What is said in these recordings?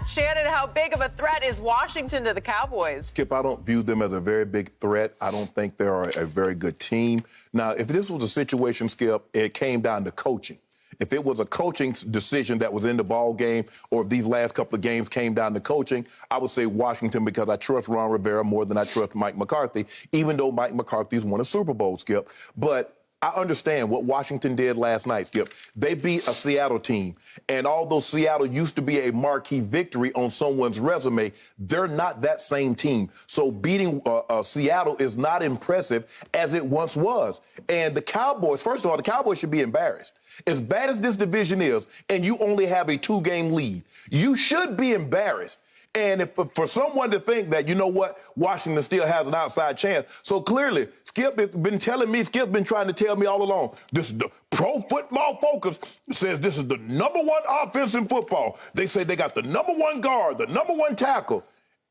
Shannon, how big of a threat is Washington to the Cowboys? Skip, I don't view them as a very big threat. I don't think they're a very good team. Now, if this was a situation, Skip, it came down to coaching. If it was a coaching decision that was in the ball game, or if these last couple of games came down to coaching, I would say Washington, because I trust Ron Rivera more than I trust Mike McCarthy, even though Mike McCarthy's won a Super Bowl, Skip. But I understand what Washington did last night, Skip. They beat a Seattle team. And although Seattle used to be a marquee victory on someone's resume, they're not that same team. So beating Seattle is not impressive as it once was. And the Cowboys, first of all, the Cowboys should be embarrassed. As bad as this division is, and you only have a 2-game lead, you should be embarrassed. And if for someone to think that, you know what, Washington still has an outside chance. So clearly, Skip has been telling me, Skip's been trying to tell me all along, this is the Pro Football Focus says this is the #1 offense in football. They say they got the #1 guard, the #1 tackle,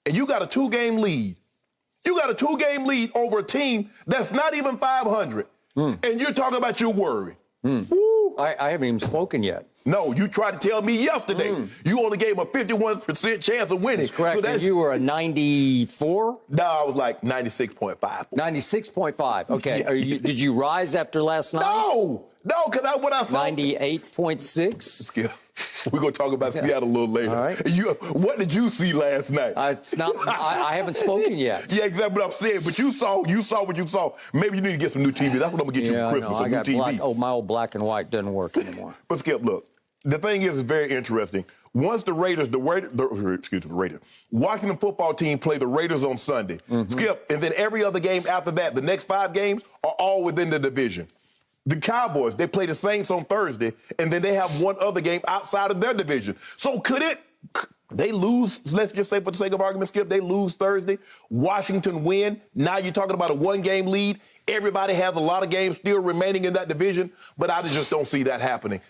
and you got a 2-game lead. You got a 2-game lead over a team that's not even 500. And you're talking about your worry. I haven't even spoken yet. No, you tried to tell me yesterday. You only gave him a 51% chance of winning. That's correct. So you were a 94? No, I was like 96.5. 96.5. Okay. Yeah. Did you rise after last night? No, because what I saw. 98.6. Skip. We're going to talk about Seattle a little later. All right. What did you see last night? It's not. I haven't spoken yet. Yeah, exactly what I'm saying. But you saw what you saw. Maybe you need to get some new TV. That's what I'm going to get you for Christmas, some new TV. My old black and white doesn't work anymore. But Skip, look, the thing is, it's very interesting. Once the Washington football team play the Raiders on Sunday, Skip, and then every other game after that, the next 5 games are all within the division. The Cowboys, they play the Saints on Thursday, and then they have one other game outside of their division. So they lose, let's just say for the sake of argument, Skip, they lose Thursday, Washington win. Now you're talking about a 1-game lead. Everybody has a lot of games still remaining in that division, but I just don't see that happening.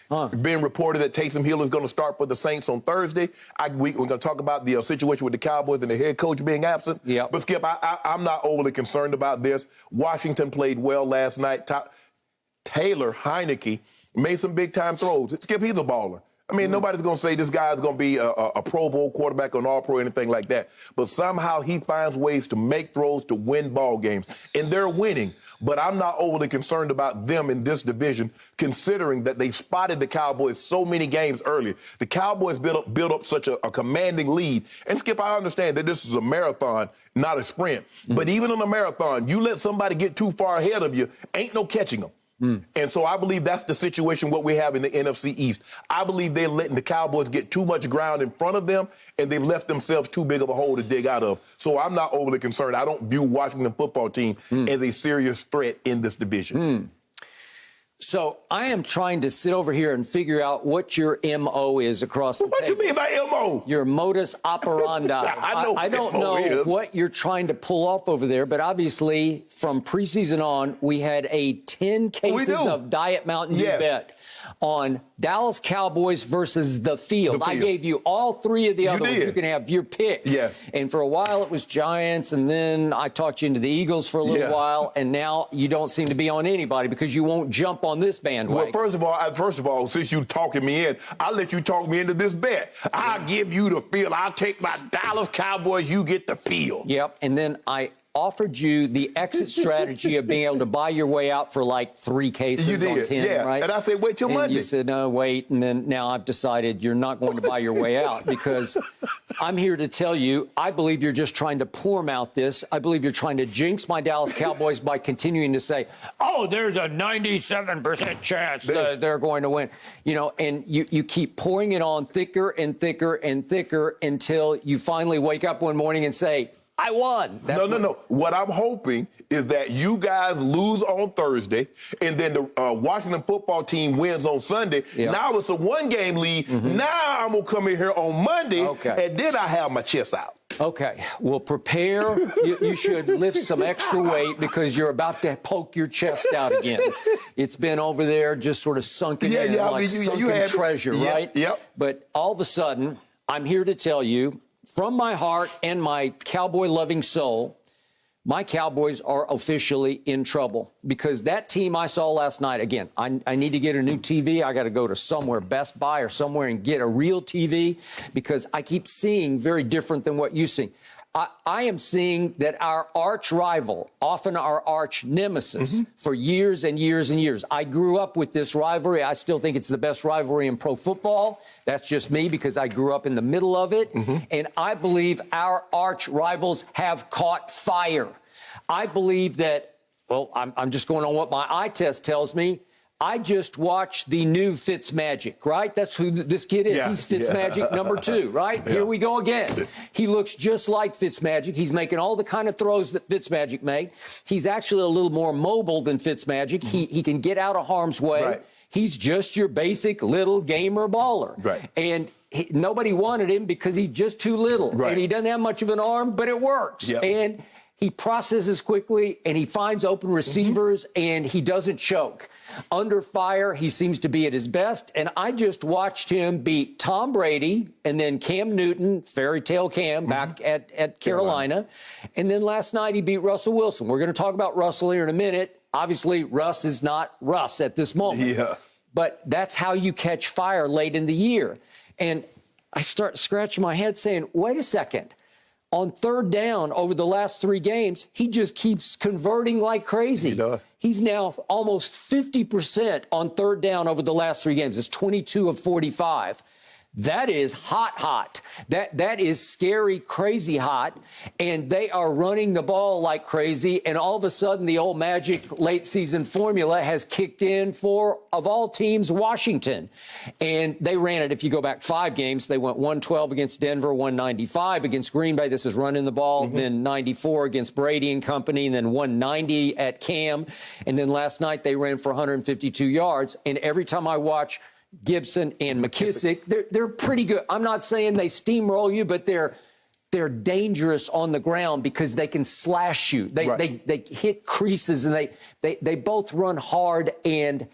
Being reported that Taysom Hill is going to start for the Saints on Thursday. We're going to talk about the situation with the Cowboys and the head coach being absent. Yep. But, Skip, I'm not overly concerned about this. Washington played well last night. Taylor Heineke made some big-time throws. Skip, he's a baller. I mean, nobody's going to say this guy's going to be a Pro Bowl quarterback or an All-Pro or anything like that. But somehow he finds ways to make throws to win ball games. And they're winning. But I'm not overly concerned about them in this division, considering that they spotted the Cowboys so many games earlier. The Cowboys built up such a commanding lead. And, Skip, I understand that this is a marathon, not a sprint. But even in a marathon, you let somebody get too far ahead of you, ain't no catching them. And so I believe that's the situation what we have in the NFC East. I believe they're letting the Cowboys get too much ground in front of them, and they've left themselves too big of a hole to dig out of. So I'm not overly concerned. I don't view Washington football team as a serious threat in this division. So I am trying to sit over here and figure out what your M.O. is across the table. What you mean by M.O.? Your modus operandi. I don't know what you're trying to pull off over there, but obviously from preseason on, we had 10 cases of Diet Mountain Dew bet on Dallas Cowboys versus the field. I gave you all 3 of the other ones. You can have your pick. Yes. And for a while it was Giants, and then I talked you into the Eagles for a little while, and now you don't seem to be on anybody because you won't jump on this bandwagon. Well, first of all, since you talking me in, I'll let you talk me into this bet. I'll give you the field. I'll take my Dallas Cowboys. You get the field. Yep. And then I offered you the exit strategy of being able to buy your way out for like 3 cases on 10, right? And I said, wait till Monday. You said, no, wait. And then now I've decided you're not going to buy your way out because I'm here to tell you, I believe you're just trying to pour mouth this. I believe you're trying to jinx my Dallas Cowboys by continuing to say, oh, there's a 97% chance that they're going to win. You know, and you keep pouring it on thicker and thicker and thicker until you finally wake up one morning and say, I won. No. What I'm hoping is that you guys lose on Thursday, and then the Washington football team wins on Sunday. Yep. Now it's a 1-game lead. Now I'm going to come in here on Monday, and then I have my chest out. Okay. Well, prepare. You should lift some extra weight because you're about to poke your chest out again. It's been over there just sort of sunken in like sunken treasure, right? Yep. But all of a sudden, I'm here to tell you, from my heart and my cowboy-loving soul, my Cowboys are officially in trouble because that team I saw last night, again, I need to get a new TV. I got to go to somewhere, Best Buy or somewhere, and get a real TV because I keep seeing very different than what you see. I am seeing that our arch rival, often our arch nemesis, for years and years and years. I grew up with this rivalry. I still think it's the best rivalry in pro football. That's just me because I grew up in the middle of it. And I believe our arch rivals have caught fire. I believe that, well, I'm just going on what my eye test tells me. I just watched the new Fitzmagic, right? That's who this kid is. Yeah, He's Fitzmagic number 2, right? Yeah. Here we go again. He looks just like Fitzmagic. He's making all the kind of throws that Fitzmagic made. He's actually a little more mobile than Fitzmagic. He can get out of harm's way. Right. He's just your basic little gamer baller. Right. And nobody wanted him because he's just too little. Right. And he doesn't have much of an arm, but it works. Yep. And he processes quickly, and he finds open receivers, and he doesn't choke. Under fire, he seems to be at his best, and I just watched him beat Tom Brady and then Cam Newton, fairy tale Cam, back at Carolina. And then last night he beat Russell Wilson. We're going to talk about Russell here in a minute. Obviously, Russ is not Russ at this moment. Yeah. But that's how you catch fire late in the year. And I start scratching my head saying, wait a second. On third down over the last 3 games, he just keeps converting like crazy. He does. He's now almost 50% on third down over the last 3 games. It's 22 of 45. That is hot. That is scary, crazy hot. And they are running the ball like crazy. And all of a sudden, the old magic late season formula has kicked in for, of all teams, Washington. And they ran it. If you go back 5 games, they went 112 against Denver, 195 against Green Bay. This is running the ball. Then 94 against Brady and company. And then 190 at Cam. And then last night, they ran for 152 yards. And every time I watch Gibson and McKissick, they're pretty good. I'm not saying they steamroll you, but they're dangerous on the ground because they can slash you. They hit creases, and they both run hard, and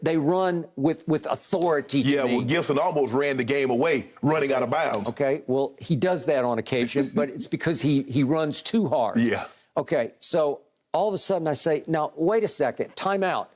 they run with authority. Yeah, well, Gibson almost ran the game away, running out of bounds. Okay, well, he does that on occasion, but it's because he runs too hard. Yeah. Okay, so all of a sudden I say, now, wait a second, time out.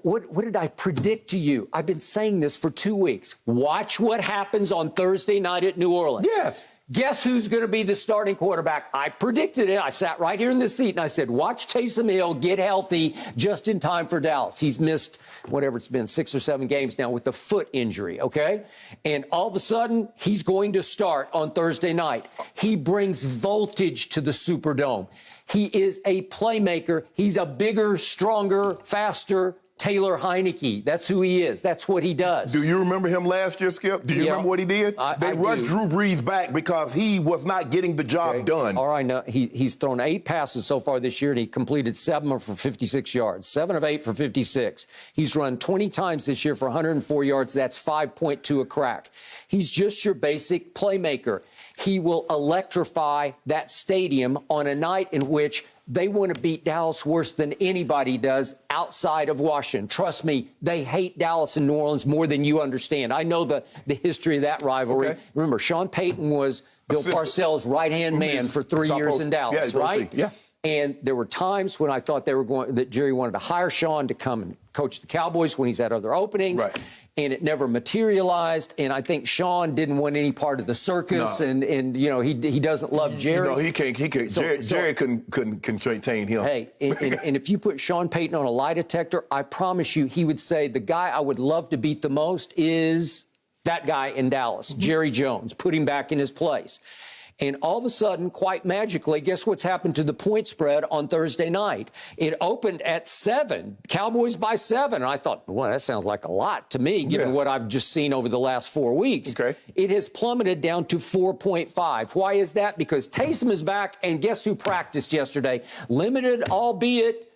What did I predict to you? I've been saying this for 2 weeks. Watch what happens on Thursday night at New Orleans. Yes. Guess who's going to be the starting quarterback? I predicted it. I sat right here in the seat, and I said, watch Taysom Hill get healthy just in time for Dallas. He's missed, whatever it's been, 6 or 7 games now with the foot injury, okay? And all of a sudden, he's going to start on Thursday night. He brings voltage to the Superdome. He is a playmaker. He's a bigger, stronger, faster Taylor Heineke. That's who he is. That's what he does. Do you remember him last year, Skip? Do you remember what he did? They rushed Drew Brees back because he was not getting the job done. All right, now he's thrown 8 passes so far this year, and he completed 7 for 56 yards. 7 of 8 for 56. He's run 20 times this year for 104 yards. That's 5.2 a crack. He's just your basic playmaker. He will electrify that stadium on a night in which they want to beat Dallas worse than anybody does outside of Washington. Trust me, they hate Dallas and New Orleans more than you understand. I know the history of that rivalry. Okay. Remember, Sean Payton was Bill Parcells' right-hand man for 3 years in Dallas, right? Yeah. And there were times when I thought that Jerry wanted to hire Sean to come and coach the Cowboys when he's had other openings. Right. And it never materialized. And I think Sean didn't want any part of the circus. No. And you know, he doesn't love Jerry. No, he can't. Jerry couldn't contain him. Hey, and if you put Sean Payton on a lie detector, I promise you he would say the guy I would love to beat the most is that guy in Dallas, Jerry Jones. Put him back in his place. And all of a sudden, quite magically, guess what's happened to the point spread on Thursday night? It opened at 7, Cowboys by 7. And I thought, well, that sounds like a lot to me, given what I've just seen over the last 4 weeks. Okay. It has plummeted down to 4.5. Why is that? Because Taysom is back, and guess who practiced yesterday? Limited, albeit,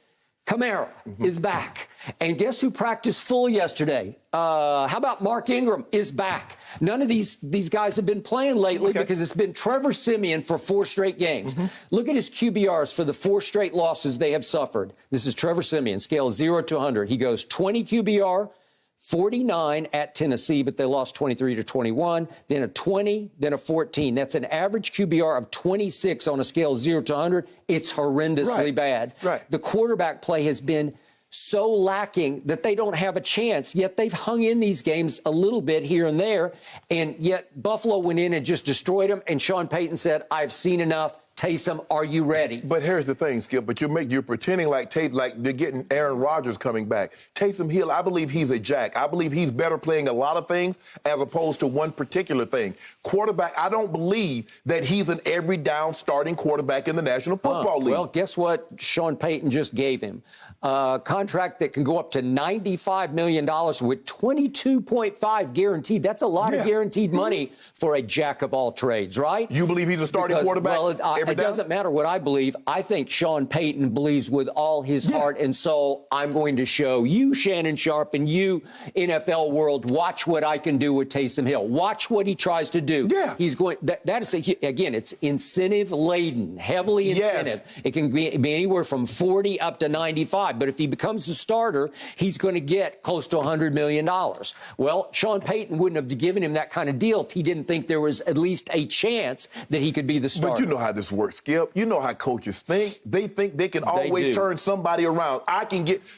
Kamara is back. And guess who practiced full yesterday? How about Mark Ingram is back? None of these guys have been playing lately because it's been Trevor Siemian for 4 straight games. Look at his QBRs for the 4 straight losses they have suffered. This is Trevor Siemian, scale of 0 to 100. He goes 20 QBR, 49 at Tennessee, but they lost 23-21, then a 20, then a 14. That's an average QBR of 26 on a scale of 0 to 100. It's horrendously bad. Right. The quarterback play has been so lacking that they don't have a chance, yet they've hung in these games a little bit here and there, and yet Buffalo went in and just destroyed them, and Sean Payton said, I've seen enough. Taysom, are you ready? But here's the thing, Skip. But you're pretending like they're getting Aaron Rodgers coming back. Taysom Hill, I believe he's a jack. I believe he's better playing a lot of things as opposed to one particular thing. Quarterback, I don't believe that he's an every down starting quarterback in the National Football League. Well, guess what Sean Payton just gave him? A contract that can go up to $95 million with $22.5 guaranteed. That's a lot of guaranteed money for a jack of all trades, right? You believe he's a starting quarterback? Well, it doesn't matter what I believe. I think Sean Payton believes with all his heart and soul, I'm going to show you, Shannon Sharpe, and you, NFL world, watch what I can do with Taysom Hill. Watch what he tries to do. Yeah. He's going. That is, again, it's incentive-laden, heavily incentive. It can be anywhere from 40 up to 95. But if he becomes a starter, he's going to get close to $100 million. Well, Sean Payton wouldn't have given him that kind of deal if he didn't think there was at least a chance that he could be the starter. But you know how this works, Skip. You know how coaches think. They think they can always turn somebody around.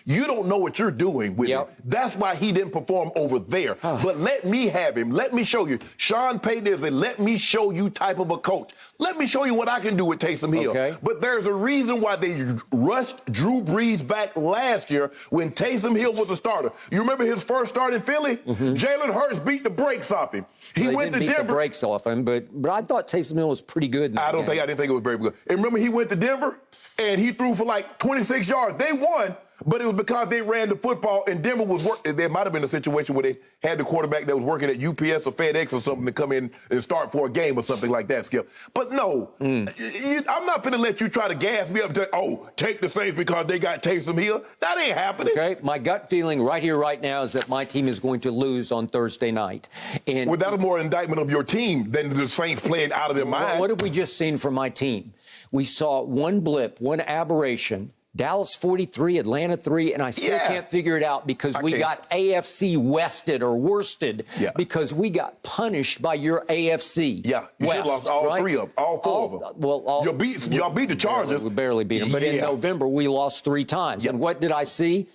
You don't know what you're doing with him. That's why he didn't perform over there. But let me have him. Let me show you. Sean Payton is a let me show you type of a coach. Let me show you what I can do with Taysom Hill. Okay. But there's a reason why they rushed Drew Brees back last year when Taysom Hill was a starter. You remember his first start in Philly? Jalen Hurts beat the brakes off him. He went to Denver. Beat the brakes off him, but I thought Taysom Hill was pretty good in that game. I didn't think it was very good. And remember, he went to Denver and he threw for like 26 yards. They won, but it was because they ran the football and Denver was working. There might have been a situation where they had the quarterback that was working at UPS or FedEx or something to come in and start for a game or something like that, Skip. But no, I'm not going to let you try to gas me up to, take the Saints because they got Taysom Hill. That ain't happening. Okay, my gut feeling right here, right now is that my team is going to lose on Thursday night. And that was more an indictment of your team than the Saints playing out of their mind. What have we just seen from my team? We saw one blip, one aberration. Dallas 43, Atlanta 3, and I still can't figure it out because we got AFC Wested or worsted because we got punished by your AFC. Yeah, you West, lost all three of them, all four of them. Well, y'all beat the Chargers. We barely beat them, but in November we lost 3 times. And what did I see?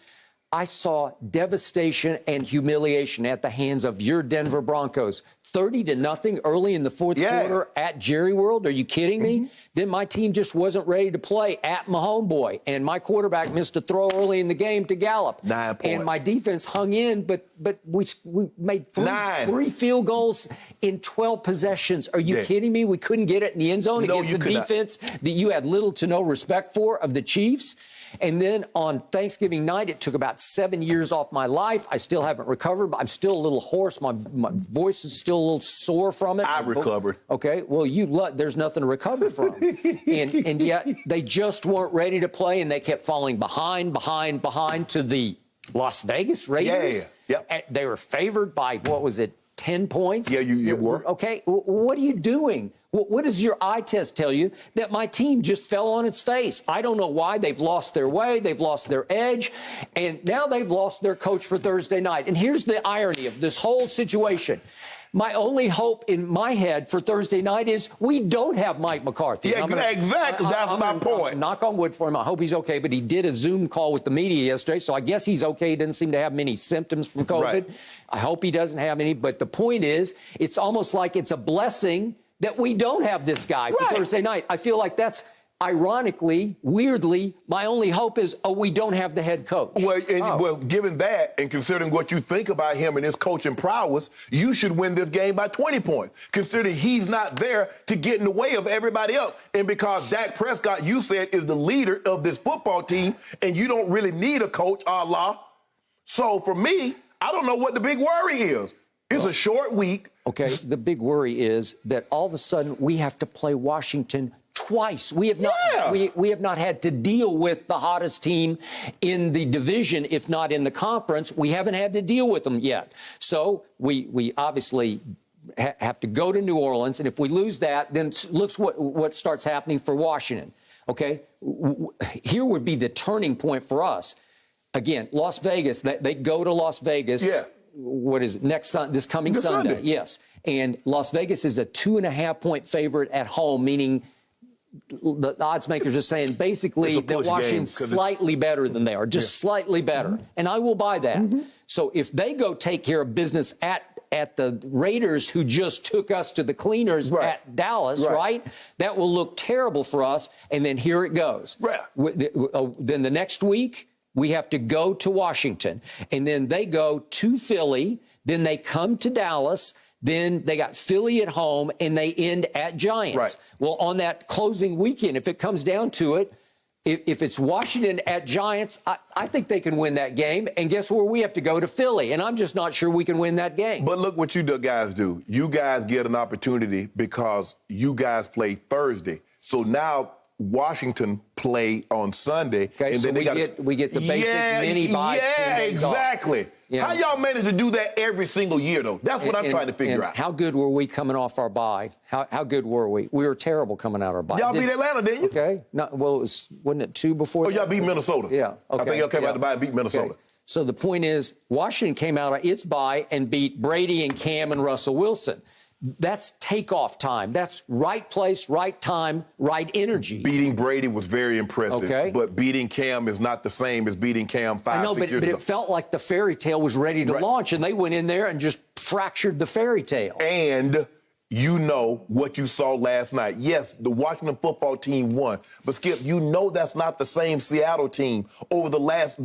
I saw devastation and humiliation at the hands of your Denver Broncos. 30-0 early in the fourth quarter at Jerry World. Are you kidding me? Then my team just wasn't ready to play at my homeboy. And my quarterback missed a throw early in the game to Gallup. 9 points. And my defense hung in, but we made three field goals in 12 possessions. Are you kidding me? We couldn't get it in the end zone against the defense that you had little to no respect for of the Chiefs. And then on Thanksgiving night, it took about 7 years off my life. I still haven't recovered, but I'm still a little hoarse. My voice is still a little sore from it. I recovered. Okay, well, there's nothing to recover from. and yet they just weren't ready to play, and they kept falling behind to the Las Vegas Raiders. They were favored by, 10 points? Yeah, you were. Okay, what are you doing? What does your eye test tell you? That my team just fell on its face. I don't know why. They've lost their way. They've lost their edge. And now they've lost their coach for Thursday night. And here's the irony of this whole situation. My only hope in my head for Thursday night is we don't have Mike McCarthy. Yeah, exactly. That's my point. Knock on wood for him. I hope he's okay. But he did a Zoom call with the media yesterday, so I guess he's okay. He doesn't seem to have many symptoms from COVID. Right. I hope he doesn't have any. But the point is, it's almost like it's a blessing that we don't have this guy for Thursday night. I feel like that's, ironically, weirdly, my only hope is, we don't have the head coach. Well, given that and considering what you think about him and his coaching prowess, you should win this game by 20 points, considering he's not there to get in the way of everybody else. And because Dak Prescott, you said, is the leader of this football team, and you don't really need a coach, So for me, I don't know what the big worry is. It's a short week. Okay, the big worry is that all of a sudden we have to play Washington twice. We have not we have not had to deal with the hottest team in the division, if not in the conference. We haven't had to deal with them yet. So we obviously have to go to New Orleans, and if we lose that, then looks what starts happening for Washington. Okay, here would be the turning point for us. Again, Las Vegas, they go to Las Vegas. what is it, this coming This Sunday? Sunday. Yes. And Las Vegas is a 2.5-point favorite at home, meaning the odds makers are saying basically that Washington's slightly better than they are, just slightly better. And I will buy that. So if they go take care of business at the Raiders, who just took us to the cleaners at Dallas, right? That will look terrible for us. And then here it goes. Then the next week, we have to go to Washington. And then they go to Philly. Then they come to Dallas. Then they got Philly at home, and they end at Giants. Well, on that closing weekend, if it comes down to it, if it's Washington at Giants, I think they can win that game. And guess where we have to go? To Philly. And I'm just not sure we can win that game. But look what you guys do. You guys get an opportunity because you guys play Thursday. So now Washington play on Sunday. Okay, and so then we get the basic mini bye. Yeah, exactly. Yeah. How y'all manage to do that every single year, though? That's what I'm trying to figure out. How good were we coming off our bye? How good were we? We were terrible coming out our bye. Y'all beat Atlanta, didn't you? Okay. No, well, wasn't it 2 before? Oh, y'all beat Minnesota. Yeah. Okay. I think y'all came out the bye and beat Minnesota. Okay. So the point is, Washington came out of its bye and beat Brady and Cam and Russell Wilson. That's takeoff time. That's right place, right time, right energy. Beating Brady was very impressive. Okay. But beating Cam is not the same as beating Cam 5, 6 years ago. But it felt like the fairy tale was ready to launch, and they went in there and just fractured the fairy tale. And you know what you saw last night. Yes, the Washington football team won. But, Skip, you know that's not the same Seattle team over the last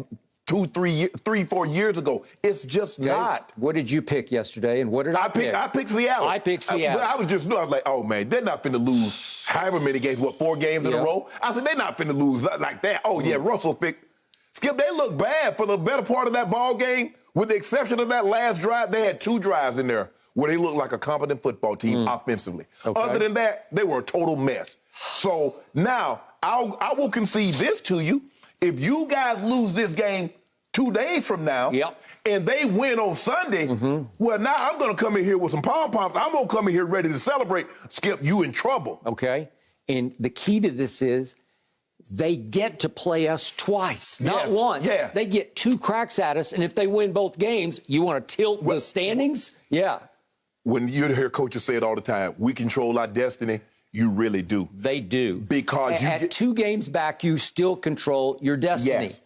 4 years ago. It's just not. What did you pick yesterday, and what did I pick? I picked Seattle. I picked Seattle. I was like, oh, man, they're not finna lose however many games, 4 games in a row? I said, they're not finna lose like that. Oh, yeah, Russell picked. Skip, they look bad for the better part of that ball game. With the exception of that last drive, they had 2 drives in there where they looked like a competent football team offensively. Okay. Other than that, they were a total mess. So now I will concede this to you. If you guys lose this game 2 days from now, and they win on Sunday, well, now I'm going to come in here with some pom-poms. I'm going to come in here ready to celebrate. Skip, you in trouble. Okay. And the key to this is they get to play us twice, not once. Yeah. They get 2 cracks at us, and if they win both games, you want to tilt the standings? Yeah. When you hear coaches say it all the time, we control our destiny. You really do. They do. Because at 2 games back, you still control your destiny. Yes.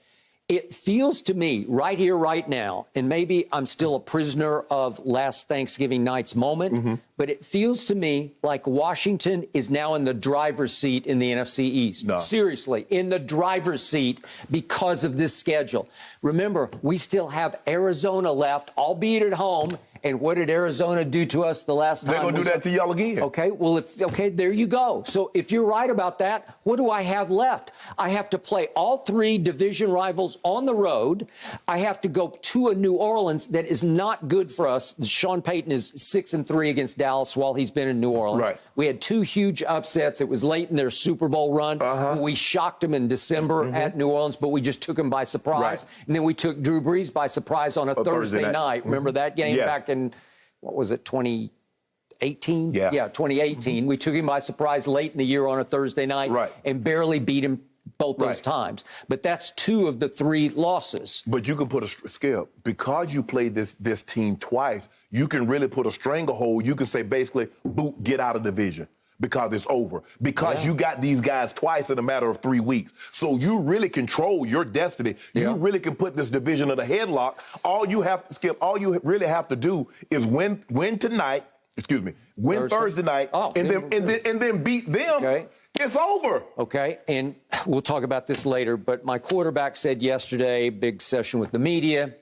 It feels to me right here, right now, and maybe I'm still a prisoner of last Thanksgiving night's moment, but it feels to me like Washington is now in the driver's seat in the NFC East. No. Seriously, in the driver's seat because of this schedule. Remember, we still have Arizona left, albeit at home. And what did Arizona do to us the last time? They're going to do that to y'all again. Okay, well, there you go. So if you're right about that, what do I have left? I have to play all 3 division rivals on the road. I have to go to a New Orleans that is not good for us. Sean Payton is 6-3 against Dallas while he's been in New Orleans. Right. We had 2 huge upsets. It was late in their Super Bowl run. We shocked them in December at New Orleans, but we just took them by surprise. And then we took Drew Brees by surprise on a Thursday night. Remember that game back in, what was it, 2018? Yeah, 2018. We took him by surprise late in the year on a Thursday night and barely beat him both those times. But that's 2 of the 3 losses. But you can put a Skip, because you played this team twice, you can really put a stranglehold. You can say basically, boot, get out of division. Because it's over. Because you got these guys twice in a matter of 3 weeks. So you really control your destiny. You really can put this division in a headlock. All you have to, Skip, all you really have to do is win tonight, win Thursday night, and then beat them. Okay. It's over. Okay, and we'll talk about this later, but my quarterback said yesterday, big session with the media,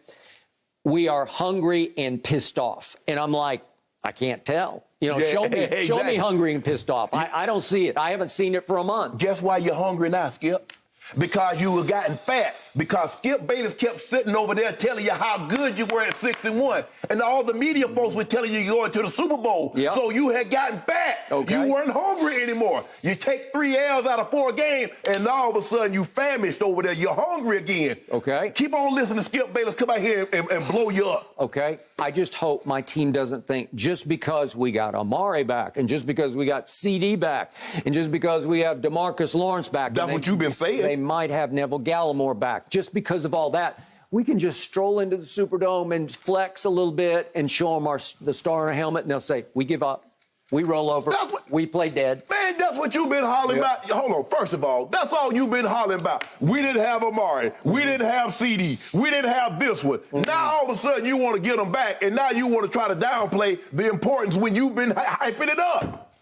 we are hungry and pissed off. And I'm like, I can't tell. You know, show me hungry and pissed off. I don't see it. I haven't seen it for a month. Guess why you're hungry now, Skip? Because you were gotten fat. Because Skip Bayless kept sitting over there telling you how good you were at 6-1. And all the media folks were telling you you're going to the Super Bowl. So you had gotten fat. Okay. You weren't hungry anymore. You take 3 L's out of 4 games, and all of a sudden you famished over there. You're hungry again. Okay. Keep on listening to Skip Bayless come out here and blow you up. Okay. I just hope my team doesn't think just because we got Amari back and just because we got CD back and just because we have DeMarcus Lawrence back. That's what you've been saying. They might have Neville Gallimore back. Just because of all that, we can just stroll into the Superdome and flex a little bit and show them the star on our helmet, and they'll say, we give up. We roll over. We play dead. Man, that's what you've been hollering about. Hold on. First of all, that's all you've been hollering about. We didn't have Amari. We didn't have CD. We didn't have this one. Now, all of a sudden, you want to get them back, and now you want to try to downplay the importance when you've been hyping it up.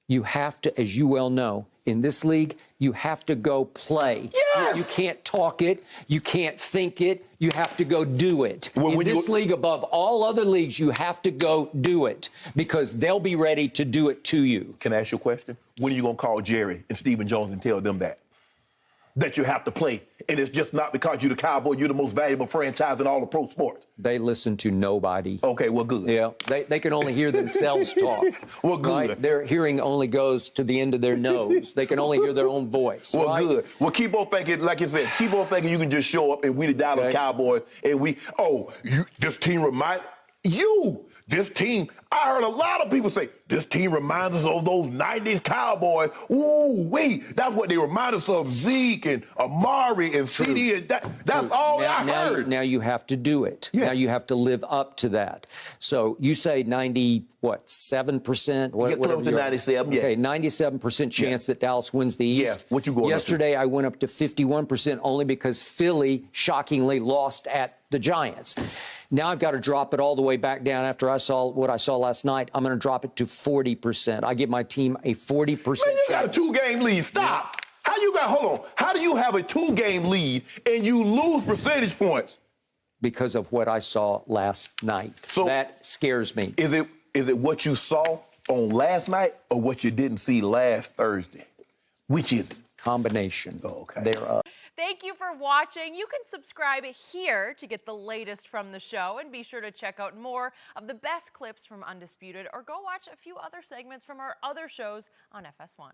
You have to, as you well know, in this league, you have to go play. Yes! You can't talk it. You can't think it. You have to go do it. Well, in this league, above all other leagues, you have to go do it because they'll be ready to do it to you. Can I ask you a question? When are you going to call Jerry and Stephen Jones and tell them that you have to play? And it's just not because you're the Cowboys, you're the most valuable franchise in all of pro sports. They listen to nobody. Okay, well, good. Yeah, they can only hear themselves talk. Well, good. Right? Their hearing only goes to the end of their nose. They can only hear their own voice. Well, right? good. Well, keep on thinking, like you said, keep on thinking you can just show up and we the Dallas Cowboys and this team remind you. This team, I heard a lot of people say, this team reminds us of those 90s Cowboys. That's what they remind us of, Zeke and Amari and CD. And that's all I heard. Now you have to do it. Yeah. Now you have to live up to that. So you say 7%? Get close to 97, yeah. Okay, 97% chance that Dallas wins the East. Yeah, what you going up to? Yesterday I went up to 51% only because Philly shockingly lost at the Giants. Now I've got to drop it all the way back down after I saw what I saw last night. I'm going to drop it to 40%. I give my team a 40% chance. Man, you got a 2-game lead. Stop. Hold on. How do you have a 2-game lead and you lose percentage points? Because of what I saw last night. So that scares me. Is it what you saw on last night or what you didn't see last Thursday? Which is it? Combination thereof. Thank you for watching. You can subscribe here to get the latest from the show, and be sure to check out more of the best clips from Undisputed, or go watch a few other segments from our other shows on FS1.